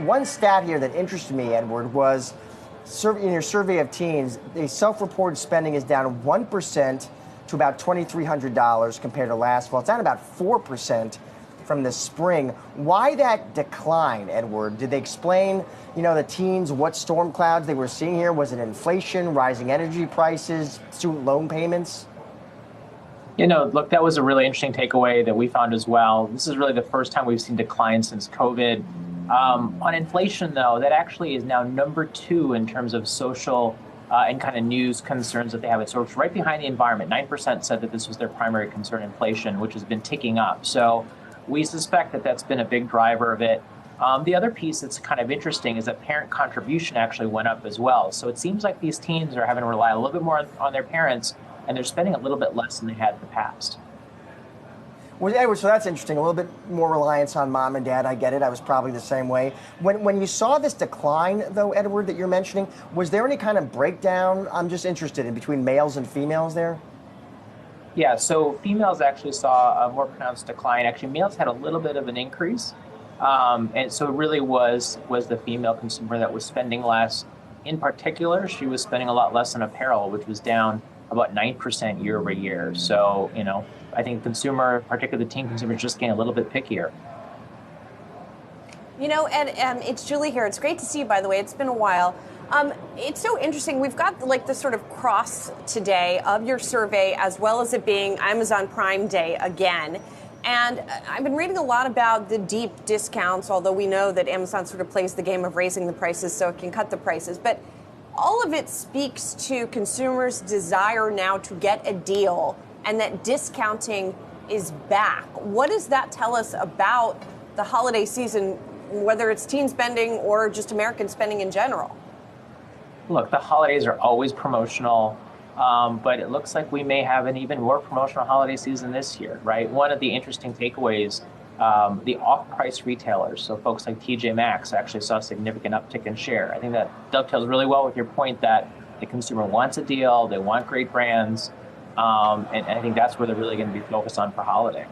one stat here that interested me, Edward, was in your survey of teens, the self-reported spending is down 1% to about $2,300 compared to last fall. It's down about 4% from the spring. Why that decline, Edward? Did they explain, the teens, what storm clouds they were seeing here? Was it inflation, rising energy prices, student loan payments? Look, that was a really interesting takeaway that we found as well. This is really the first time we've seen decline since COVID. On inflation, though, that actually is now number 2 in terms of social and kind of news concerns that they have. So it's right behind the environment. 9% said that this was their primary concern, inflation, which has been ticking up. So we suspect that that's been a big driver of it. The other piece that's kind of interesting is that parent contribution actually went up as well. So it seems like these teens are having to rely a little bit more on their parents, and they're spending a little bit less than they had in the past. Well, Edward, so that's interesting. A little bit more reliance on mom and dad. I get it. I was probably the same way. When you saw this decline, though, Edward, that you're mentioning, was there any kind of breakdown? I'm just interested in between males and females there. Yeah, so females actually saw a more pronounced decline. Actually, males had a little bit of an increase. And so it really was the female consumer that was spending less. In particular, she was spending a lot less on apparel, which was down about 9% year over year. So, I think consumer, particularly the teen consumer, is just getting a little bit pickier. Ed, it's Julie here. It's great to see you, by the way. It's been a while. It's so interesting. We've got the sort of cross today of your survey, as well as it being Amazon Prime Day again. And I've been reading a lot about the deep discounts, although we know that Amazon sort of plays the game of raising the prices so it can cut the prices. But all of it speaks to consumers' desire now to get a deal and that discounting is back. What does that tell us about the holiday season, whether it's teen spending or just American spending in general? Look, the holidays are always promotional, but it looks like we may have an even more promotional holiday season this year, right? One of the interesting takeaways, the off-price retailers, so folks like TJ Maxx, actually saw a significant uptick in share. I think that dovetails really well with your point that the consumer wants a deal, they want great brands, and I think that's where they're really going to be focused on for holiday.